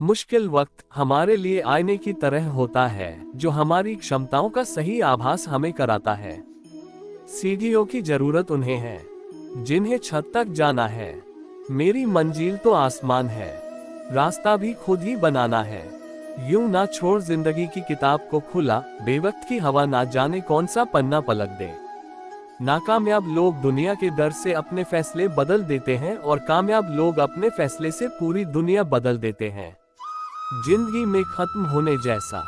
मुश्किल वक्त हमारे लिए आईने की तरह होता है, जो हमारी क्षमताओं का सही आभास हमें कराता है। सीढ़ियों की जरूरत उन्हें है जिन्हें छत तक जाना है। मेरी मंजिल तो आसमान है, रास्ता भी खुद ही बनाना है। यूं ना छोड़ जिंदगी की किताब को खुला, बेवक्त की हवा ना जाने कौन सा पन्ना पलट दे। नाकामयाब लोग दुनिया के डर से अपने फैसले बदल देते हैं और कामयाब लोग अपने फैसले से पूरी दुनिया बदल देते हैं। जिंदगी में खत्म होने जैसा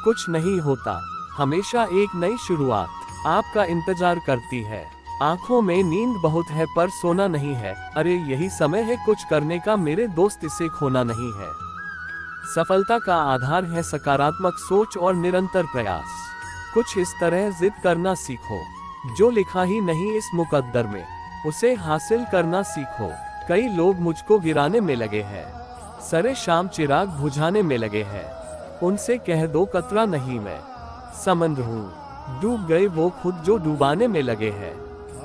कुछ नहीं होता, हमेशा एक नई शुरुआत आपका इंतजार करती है। आंखों में नींद बहुत है पर सोना नहीं है, अरे यही समय है कुछ करने का मेरे दोस्त, इसे खोना नहीं है। सफलता का आधार है सकारात्मक सोच और निरंतर प्रयास। कुछ इस तरह जिद करना सीखो, जो लिखा ही नहीं इस मुकद्दर में उसे हासिल करना सीखो। कई लोग मुझको गिराने में लगे हैं, सरे शाम चिराग बुझाने में लगे हैं। उनसे कह दो कतरा नहीं मैं समंदर हूँ, डूब गए वो खुद जो डुबाने में लगे हैं।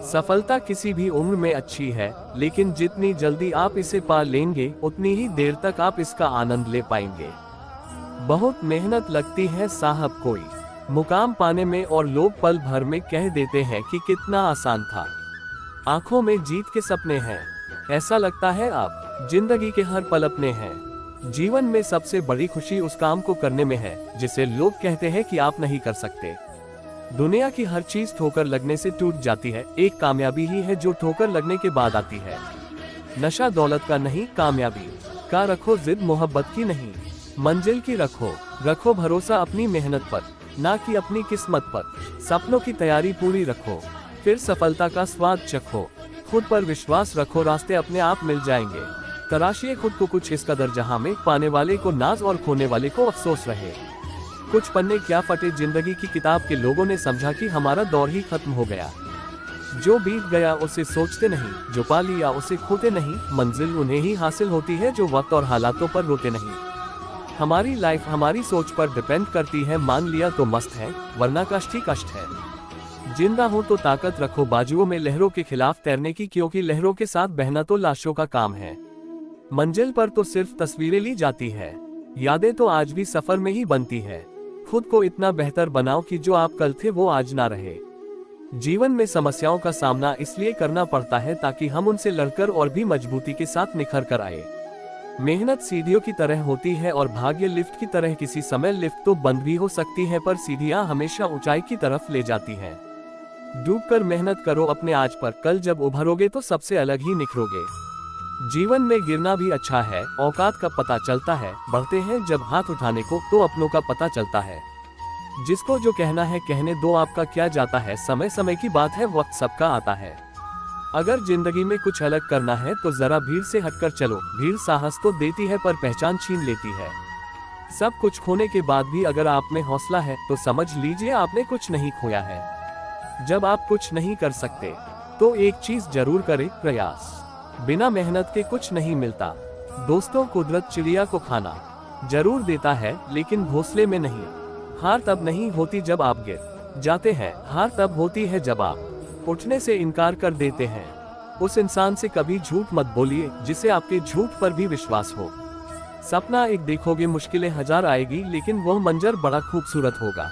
सफलता किसी भी उम्र में अच्छी है, लेकिन जितनी जल्दी आप इसे पा लेंगे उतनी ही देर तक आप इसका आनंद ले पाएंगे। बहुत मेहनत लगती है साहब कोई मुकाम पाने में, और लोग पल भर में कह देते हैं कि कितना आसान था। आंखों में जीत के सपने हैं, ऐसा लगता है आप जिंदगी के हर पल अपने हैं। जीवन में सबसे बड़ी खुशी उस काम को करने में है जिसे लोग कहते हैं कि आप नहीं कर सकते। दुनिया की हर चीज ठोकर लगने से टूट जाती है, एक कामयाबी ही है जो ठोकर लगने के बाद आती है। नशा दौलत का नहीं, कामयाबी का रखो जिद, मोहब्बत की नहीं मंजिल की रखो। रखो भरोसा अपनी मेहनत पर, ना कि अपनी किस्मत पर। सपनों की तैयारी पूरी रखो, फिर सफलता का स्वाद चखो। खुद पर विश्वास रखो, रास्ते अपने आप मिल जाएंगे। तराशिए खुद को कुछ इस कदर जहां में पाने वाले को नाज और खोने वाले को अफसोस रहे। कुछ पन्ने क्या फटे जिंदगी की किताब के लोगों ने समझा कि हमारा दौर ही खत्म हो गया। जो बीत गया उसे सोचते नहीं, जो पा लिया उसे खोते नहीं। मंजिल उन्हें ही हासिल होती है जो वक्त और हालातों पर रोते नहीं। हमारी लाइफ हमारी सोच पर डिपेंड करती है, मान लिया तो मस्त है, वरना कष्ट ही कष्ट है। जिंदा हो तो ताकत रखो बाजुओं में लहरों के खिलाफ तैरने की, क्योंकि लहरों के साथ बहना तो लाशों का काम है। मंजिल पर तो सिर्फ तस्वीरें ली जाती है, यादें तो आज भी सफर में ही बनती है। खुद को इतना बेहतर बनाओ कि जो आप कल थे वो आज ना रहे। जीवन में समस्याओं का सामना इसलिए करना पड़ता है ताकि हम उनसे लड़कर और भी मजबूती के साथ निखर कर आए। मेहनत सीढ़ियों की तरह होती है और भाग्य लिफ्ट की तरह। किसी समय लिफ्ट तो बंद भी हो सकती है, पर सीढ़ियां हमेशा ऊंचाई की तरफ ले जाती हैं। डूबकर मेहनत करो अपने आज पर, कल जब उभरोगे तो सबसे अलग ही निखरोगे। जीवन में गिरना भी अच्छा है, औकात का पता चलता है। बढ़ते हैं जब हाथ उठाने को तो अपनों का पता चलता है। जिसको जो कहना है कहने दो, आपका क्या जाता है। समय समय की बात है, वक्त सबका आता है। अगर जिंदगी में कुछ अलग करना है तो जरा भीड़ से हटकर चलो। भीड़ साहस तो देती है पर पहचान छीन लेती है। सब कुछ खोने के बाद भी अगर आप में हौसला है तो समझ लीजिए आपने कुछ नहीं खोया है। जब आप कुछ नहीं कर सकते तो एक चीज जरूर करें, प्रयास। बिना मेहनत के कुछ नहीं मिलता। दोस्तों, कुदरत चिड़िया को खाना जरूर देता है, लेकिन घोंसले में नहीं। हार तब नहीं होती जब आप गिर जाते हैं, हार तब होती है जब आप उठने से इनकार कर देते हैं। उस इंसान से कभी झूठ मत बोलिए जिसे आपके झूठ पर भी विश्वास हो। सपना एक देखोगे, मुश्किलें हजार आएगी, लेकिन वह मंजर बड़ा खूबसूरत होगा।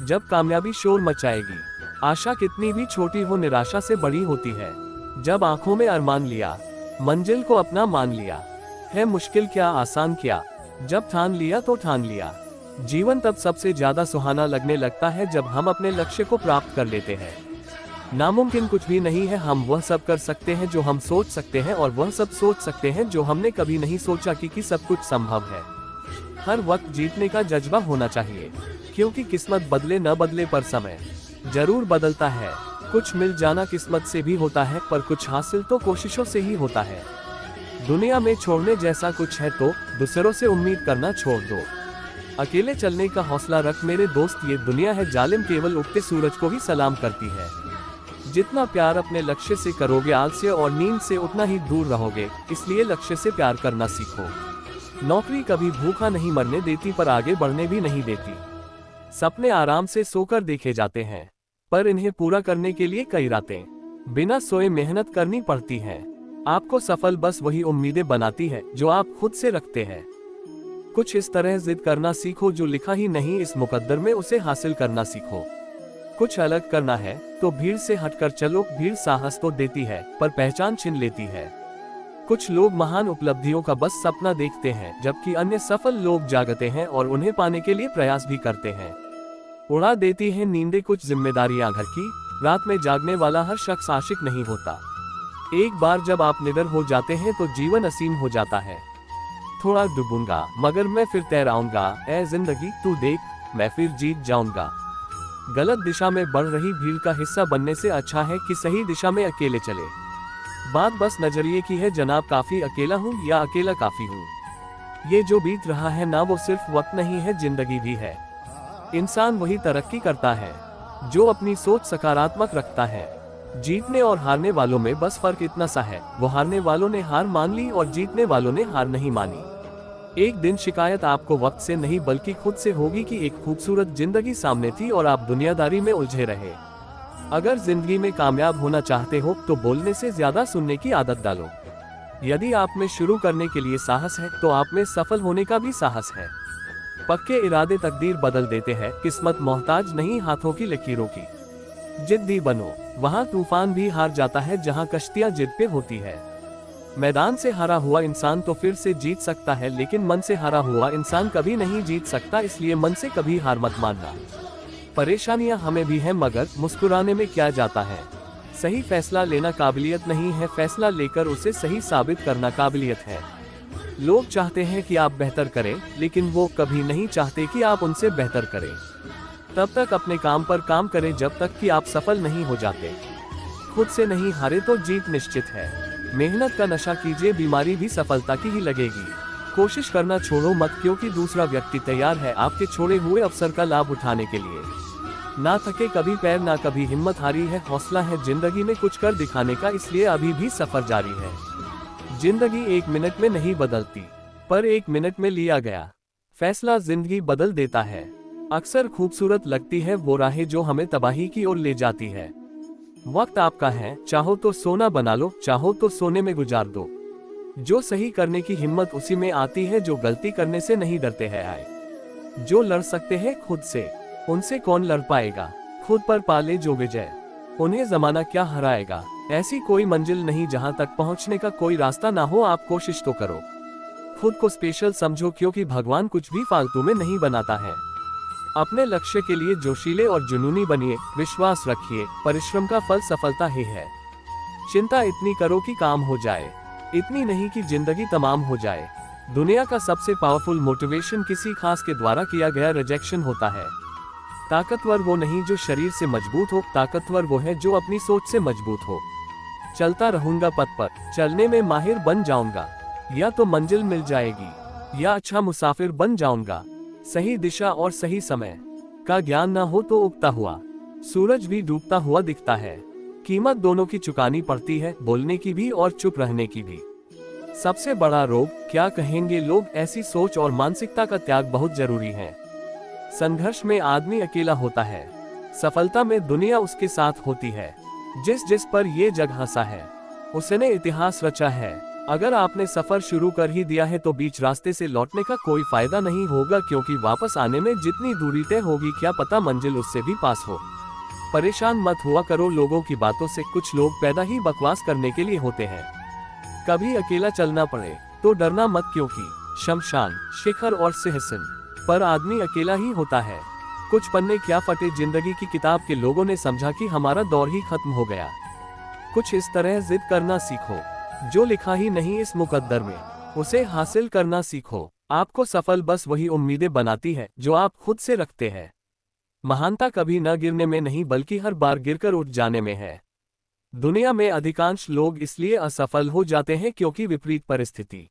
जब कामयाबी शोर मचाएगी, आशा कितनी भी छोटी हो निराशा से बड़ी होती है। जब आंखों में अरमान लिया, मंजिल को अपना मान लिया। है मुश्किल क्या आसान क्या, जब ठान लिया तो ठान लिया। जीवन तब सबसे ज्यादा सुहाना लगने लगता है जब हम अपने लक्ष्य को प्राप्त कर लेते हैं। नामुमकिन कुछ भी नहीं है, हम वह सब कर सकते हैं जो हम सोच सकते हैं, और वह सब सोच सकते हैं जो हमने कभी नहीं सोचा कि सब कुछ संभव है। हर वक्त जीतने का जज्बा होना चाहिए, क्योंकि किस्मत बदले न बदले पर समय जरूर बदलता है। कुछ मिल जाना किस्मत से भी होता है, पर कुछ हासिल तो कोशिशों से ही होता है। दुनिया में छोड़ने जैसा कुछ है तो दूसरों से उम्मीद करना छोड़ दो। अकेले चलने का हौसला रख मेरे दोस्त, ये दुनिया है जालिम, केवल उगते सूरज को ही सलाम करती है। जितना प्यार अपने लक्ष्य से करोगे, आलस्य और नींद से उतना ही दूर रहोगे। इसलिए लक्ष्य से प्यार करना सीखो। नौकरी कभी भूखा नहीं मरने देती, पर आगे बढ़ने भी नहीं देती। सपने आराम से सोकर देखे जाते हैं, पर इन्हें पूरा करने के लिए कई रातें बिना सोए मेहनत करनी पड़ती हैं। आपको सफल बस वही उम्मीदें बनाती है जो आप खुद से रखते हैं। कुछ इस तरह जिद करना सीखो जो लिखा ही नहीं इस मुकद्दर में उसे हासिल करना सीखो। कुछ अलग करना है तो भीड़ से हटकर चलो। भीड़ साहस तो देती है पर पहचान छीन लेती है। कुछ लोग महान उपलब्धियों का बस सपना देखते हैं, जबकि अन्य सफल लोग जागते हैं और उन्हें पाने के लिए प्रयास भी करते हैं। उड़ा देती है नींदें कुछ जिम्मेदारियां घर की। रात में जागने वाला हर शख्स आशिक नहीं होता। एक बार जब आप निडर हो जाते हैं तो जीवन असीम हो जाता है। थोड़ा डूबूंगा मगर मैं फिर तैराऊंगा, ऐ जिंदगी तू देख मैं फिर जीत जाऊंगा। गलत दिशा में बढ़ रही भीड़ का हिस्सा बनने से अच्छा है कि सही दिशा में अकेले चले। बात बस नजरिए की है जनाब, काफी अकेला हूँ या अकेला काफी हूँ। ये जो बीत रहा है ना वो सिर्फ वक्त नहीं है, जिंदगी भी है। इंसान वही तरक्की करता है जो अपनी सोच सकारात्मक रखता है। जीतने और हारने वालों में बस फर्क इतना सा है, वो हारने वालों ने हार मान ली और जीतने वालों ने हार नहीं मानी। एक दिन शिकायत आपको वक्त से नहीं बल्कि खुद से होगी कि एक खूबसूरत जिंदगी सामने थी और आप दुनियादारी में उलझे रहे। अगर जिंदगी में कामयाब होना चाहते हो तो बोलने से ज्यादा सुनने की आदत डालो। यदि आप में शुरू करने के लिए साहस है तो आप में सफल होने का भी साहस है। पक्के इरादे तकदीर बदल देते हैं, किस्मत मोहताज नहीं हाथों की लकीरों की। जिद्दी बनो, वहाँ तूफान भी हार जाता है जहाँ कश्तियाँ जिद पे होती है। मैदान से हारा हुआ इंसान तो फिर से जीत सकता है, लेकिन मन से हारा हुआ इंसान कभी नहीं जीत सकता, इसलिए मन से कभी हार मत मानना। परेशानियां हमें भी हैं मगर मुस्कुराने में क्या जाता है। सही फैसला लेना काबिलियत नहीं है, फैसला लेकर उसे सही साबित करना काबिलियत है। लोग चाहते हैं कि आप बेहतर करें, लेकिन वो कभी नहीं चाहते कि आप उनसे बेहतर करें। तब तक अपने काम पर काम करें जब तक कि आप सफल नहीं हो जाते। खुद से नहीं हारे तो जीत निश्चित है। मेहनत का नशा कीजिए, बीमारी भी सफलता की ही लगेगी। कोशिश करना छोड़ो मत, क्योंकि दूसरा व्यक्ति तैयार है आपके छोड़े हुए अवसर का लाभ उठाने के लिए। ना थके कभी पैर, ना कभी हिम्मत हारी है। हौसला है जिंदगी में कुछ कर दिखाने का, इसलिए अभी भी सफर जारी है। जिंदगी 1 मिनट में नहीं बदलती, पर 1 मिनट में लिया गया फैसला जिंदगी बदल देता है। अक्सर खूबसूरत लगती है वो राहें जो हमें तबाही की ओर ले जाती है। वक्त आपका है, चाहो तो सोना बना लो, चाहो तो सोने में गुजार दो। जो सही करने की हिम्मत उसी में आती है जो गलती करने से नहीं डरते हैं। आए जो लड़ सकते हैं खुद से, उनसे कौन लड़ पाएगा। खुद पर पाले जो विजय, उन्हें जमाना क्या हराएगा। ऐसी कोई मंजिल नहीं जहां तक पहुंचने का कोई रास्ता ना हो, आप कोशिश तो करो। खुद को स्पेशल समझो, क्योंकि भगवान कुछ भी फालतू में नहीं बनाता है। अपने लक्ष्य के लिए जोशीले और जुनूनी बनिए, विश्वास रखिए, परिश्रम का फल सफलता ही है। चिंता इतनी करो कि काम हो जाए, इतनी नहीं कि जिंदगी तमाम हो जाए। दुनिया का सबसे पावरफुल मोटिवेशन किसी खास के द्वारा किया गया रिजेक्शन होता है। ताकतवर वो नहीं जो शरीर से मजबूत हो, ताकतवर वो है जो अपनी सोच से मजबूत हो। चलता रहूंगा पथ पर, चलने में माहिर बन जाऊंगा। या तो मंजिल मिल जाएगी या अच्छा मुसाफिर बन जाऊंगा। सही दिशा और सही समय का ज्ञान ना हो तो उगता हुआ सूरज भी डूबता हुआ दिखता है। कीमत दोनों की चुकानी पड़ती है, बोलने की भी और चुप रहने की भी। सबसे बड़ा रोग क्या कहेंगे लोग, ऐसी सोच और मानसिकता का त्याग बहुत जरूरी है। संघर्ष में आदमी अकेला होता है, सफलता में दुनिया उसके साथ होती है। जिस जिस पर ये जग हंसा है उसने इतिहास रचा है। अगर आपने सफर शुरू कर ही दिया है तो बीच रास्ते से लौटने का कोई फायदा नहीं होगा, क्योंकि वापस आने में जितनी दूरी तय होगी क्या पता मंजिल उससे भी पास हो। परेशान मत हुआ करो लोगों की बातों से, कुछ लोग पैदा ही बकवास करने के लिए होते हैं। कभी अकेला चलना पड़े तो डरना मत, क्योंकि शमशान, शिखर और सिंहासन पर आदमी अकेला ही होता है। कुछ पन्ने क्या फटे जिंदगी की किताब के लोगों ने समझा कि हमारा दौर ही खत्म हो गया। कुछ इस तरह जिद करना सीखो, जो लिखा ही नहीं इस मुकद्दर में उसे हासिल करना सीखो। आपको सफल बस वही उम्मीदें बनाती है जो आप खुद से रखते हैं। महानता कभी न गिरने में नहीं बल्कि हर बार गिरकर उठ जाने में है। दुनिया में अधिकांश लोग इसलिए असफल हो जाते हैं क्योंकि विपरीत परिस्थिति